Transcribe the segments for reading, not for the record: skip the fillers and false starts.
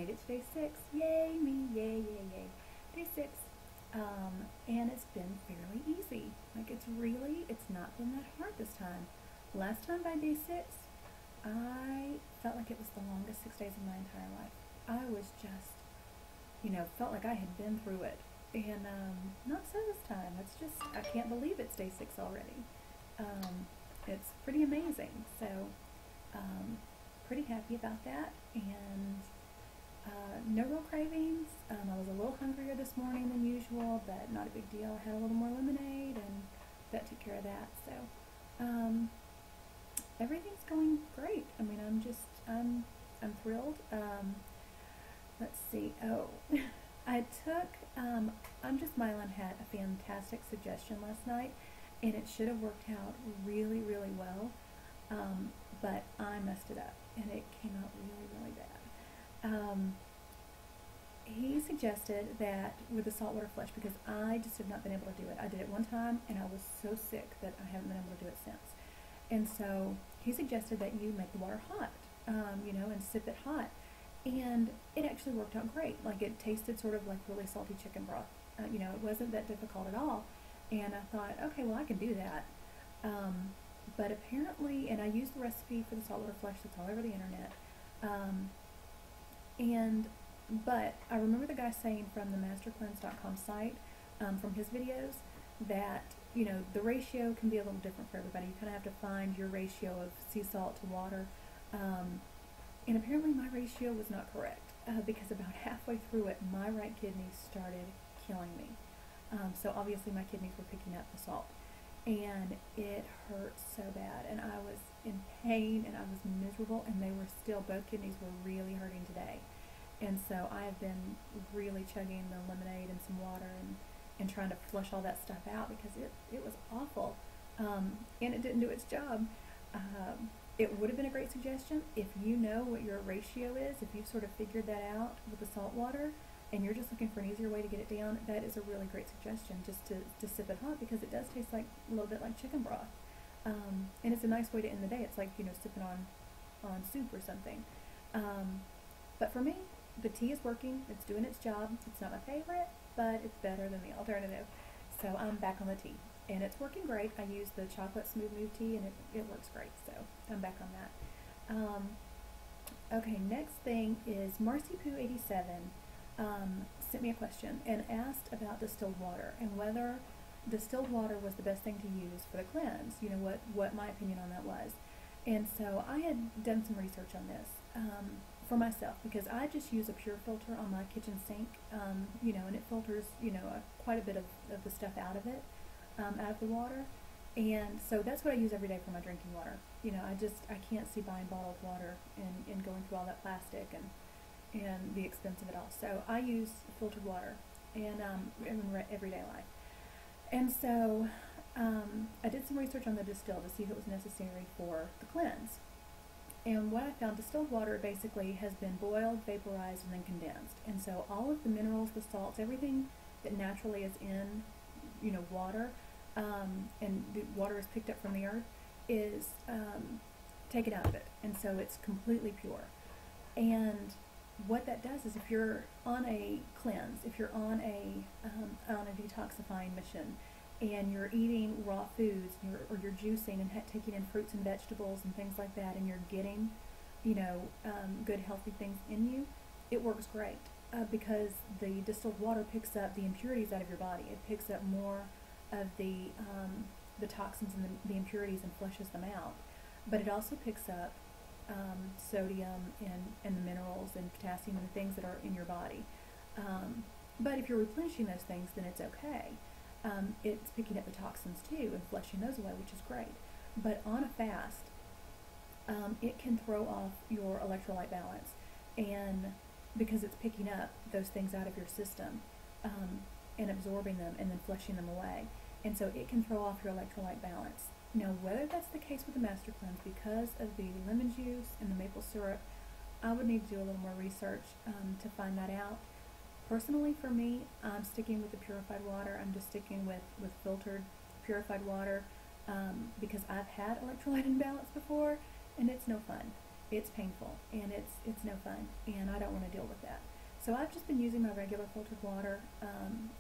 made it to day 6. Yay me, yay, yay, yay. Day 6. And it's been fairly easy. Like it's not been that hard this time. Last time by day 6, I felt like it was the longest 6 days of my entire life. I was just, felt like I had been through it. And not so this time. It's just, I can't believe it's day 6 already. It's pretty amazing. So, pretty happy about that. And no real cravings. I was a little hungrier this morning than usual, but not a big deal. I had a little more lemonade, and that took care of that. So, everything's going great. I mean, I'm thrilled. Let's see. Oh, I took, Mylan had a fantastic suggestion last night, and it should have worked out really, really well, but I messed it up, and it came out really, really bad. He suggested that with the saltwater flush, because I just have not been able to do it. I did it one time, and I was so sick that I haven't been able to do it since. And so he suggested that you make the water hot, and sip it hot. And it actually worked out great. Like, it tasted sort of like really salty chicken broth. It wasn't that difficult at all. And I thought, okay, well, I can do that. But apparently, and I used the recipe for the saltwater flush that's all over the internet. But I remember the guy saying from the mastercleanse.com site, from his videos, that, the ratio can be a little different for everybody. You kind of have to find your ratio of sea salt to water. And apparently my ratio was not correct, because about halfway through it, my right kidney started killing me. So obviously my kidneys were picking up the salt, and it hurt so bad, and I was in pain, and I was miserable, and both kidneys were really hurting today. And so I have been really chugging the lemonade and some water, and trying to flush all that stuff out, because it was awful, and it didn't do its job. It would have been a great suggestion if you know what your ratio is, if you've sort of figured that out with the salt water, and you're just looking for an easier way to get it down. That is a really great suggestion, just to sip it hot, because it does taste like a little bit like chicken broth, and it's a nice way to end the day. It's like, sipping on soup or something. But for me, the tea is working. It's doing its job. It's not my favorite, but it's better than the alternative. So I'm back on the tea, and it's working great. I use the chocolate smooth move tea, and it works great. So I'm back on that. Okay, next thing is MarcyPoo87 sent me a question and asked about distilled water, and whether distilled water was the best thing to use for the cleanse. What my opinion on that was. And so I had done some research on this for myself, because I just use a pure filter on my kitchen sink, and it filters, quite a bit of the stuff out of it, out of the water. And so that's what I use every day for my drinking water. I can't see buying bottled water and going through all that plastic and the expense of it all. So I use filtered water in everyday life. And so I did some research on the distilled to see if it was necessary for the cleanse. And what I found, distilled water basically has been boiled, vaporized, and then condensed. And so all of the minerals, the salts, everything that naturally is in, water, and the water is picked up from the earth, is taken out of it. And so it's completely pure. And what that does is, if you're on a cleanse, if you're on a detoxifying mission, and you're eating raw foods, or you're juicing and taking in fruits and vegetables and things like that, and you're getting, good healthy things in you, it works great, because the distilled water picks up the impurities out of your body. It picks up more of the toxins and the impurities and flushes them out. But it also picks up sodium and the minerals and potassium and the things that are in your body. But if you're replenishing those things, then it's okay. It's picking up the toxins too and flushing those away, which is great. But on a fast, it can throw off your electrolyte balance, and because it's picking up those things out of your system, and absorbing them and then flushing them away. And so it can throw off your electrolyte balance. Now, whether that's the case with the Master Cleanse, because of the lemon juice and the maple syrup, I would need to do a little more research to find that out. Personally, for me, I'm sticking with the purified water. I'm just sticking with filtered purified water, because I've had electrolyte imbalance before, and it's no fun. it's painful and it's no fun, and I don't want to deal with that. So I've just been using my regular filtered water,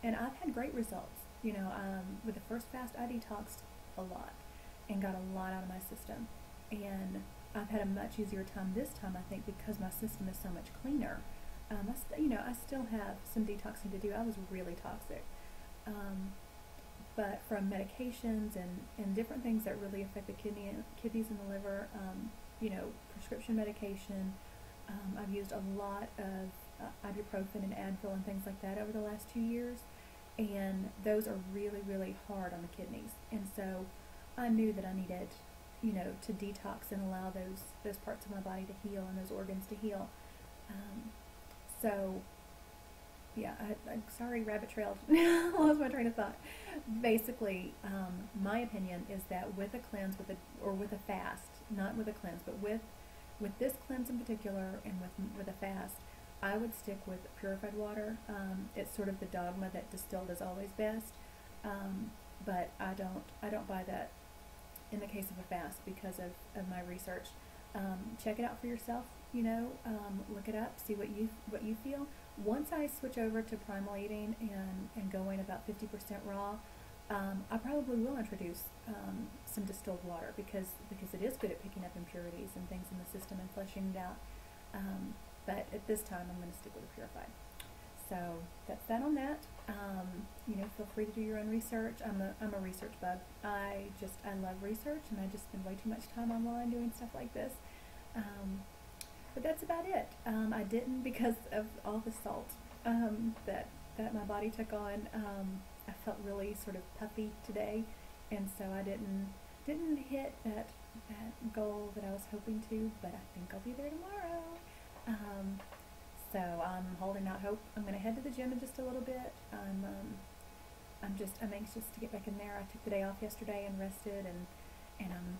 and I've had great results. With the first fast, I detoxed a lot and got a lot out of my system, and I've had a much easier time this time, I think, because my system is so much cleaner. I still have some detoxing to do. I was really toxic. But from medications and different things that really affect the kidneys and the liver, prescription medication, I've used a lot of ibuprofen and Advil and things like that over the last 2 years, and those are really, really hard on the kidneys. And so I knew that I needed, to detox and allow those parts of my body to heal and those organs to heal. So yeah, I'm sorry, rabbit trailed. Lost my train of thought. Basically, my opinion is that with a cleanse, with a fast, not with a cleanse, but with this cleanse in particular, and with a fast, I would stick with purified water. It's sort of the dogma that distilled is always best, but I don't buy that in the case of a fast because of my research. Check it out for yourself. Look it up, see what you feel. Once I switch over to primal eating and going about 50% raw, I probably will introduce some distilled water because it is good at picking up impurities and things in the system and flushing it out. But at this time, I'm going to stick with the purified. So that's that on that. Feel free to do your own research. I'm a research bug. I love research, and I just spend way too much time online doing stuff like this. But that's about it. I didn't, because of all the salt that my body took on. I felt really sort of puffy today, and so I didn't hit that goal that I was hoping to. But I think I'll be there tomorrow. So I'm holding out hope. I'm going to head to the gym in just a little bit. I'm anxious to get back in there. I took the day off yesterday and rested, and I'm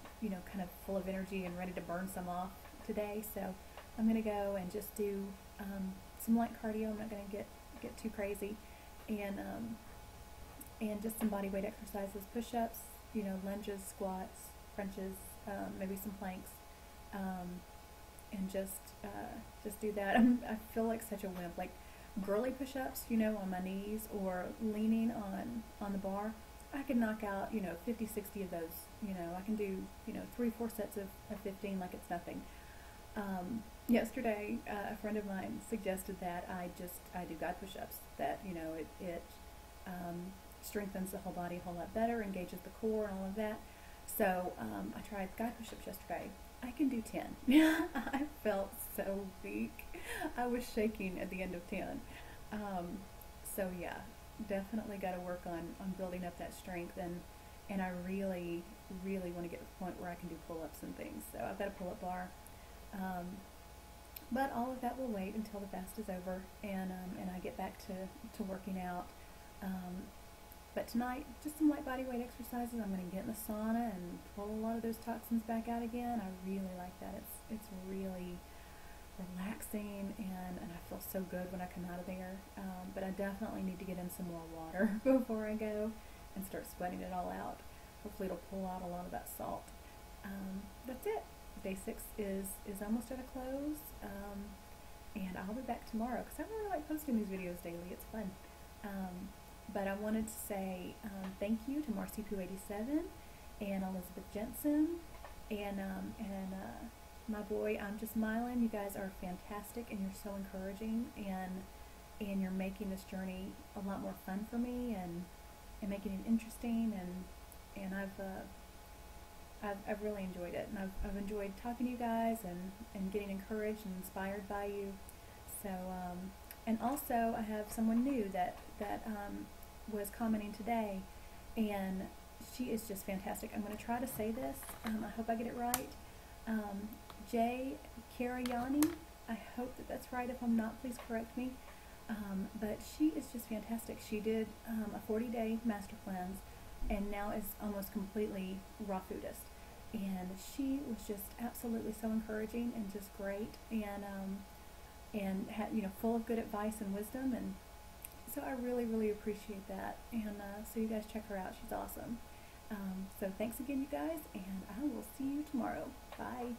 kind of full of energy and ready to burn some off today. So I'm going to go and just do some light cardio. I'm not going to get too crazy, and just some body weight exercises, push-ups, lunges, squats, crunches, maybe some planks, and just do that. I feel like such a wimp, like girly push-ups, on my knees or leaning on the bar. I can knock out 50, 60 of those. I can do 3-4 sets of 15 like it's nothing. Yesterday, a friend of mine suggested that I do guide push-ups. That it strengthens the whole body a whole lot better, engages the core, and all of that. So I tried guide push-ups yesterday. I can do 10. I felt so weak. I was shaking at the end of 10. So yeah, definitely got to work on building up that strength, and I really, really want to get to the point where I can do pull-ups and things. So I've got a pull-up bar. But all of that will wait until the fast is over and I get back to working out. But tonight, just some light body weight exercises. I'm going to get in the sauna and pull a lot of those toxins back out again. I really like that. It's really relaxing, and I feel so good when I come out of there. But I definitely need to get in some more water before I go and start sweating it all out. Hopefully it'll pull out a lot of that salt. That's it. Day 6 is almost at a close, and I'll be back tomorrow because I really like posting these videos daily. It's fun. But I wanted to say thank you to MarcyPoo87 and Elizabeth Jensen and my boy I'm Just Smiling. You guys are fantastic, and you're so encouraging, and you're making this journey a lot more fun for me, and making it interesting, and I've really enjoyed it, and I've enjoyed talking to you guys and getting encouraged and inspired by you. So and also I have someone new that was commenting today, and she is just fantastic. I'm going to try to say this. I hope I get it right. Jay Karayani. I hope that's right. If I'm not, please correct me. But she is just fantastic. She did a 40-day master cleanse, and now is almost completely raw foodist. And she was just absolutely so encouraging and just great, and had, full of good advice and wisdom, and so I really, really appreciate that. And so you guys check her out. She's awesome. So thanks again, you guys, and I will see you tomorrow. Bye.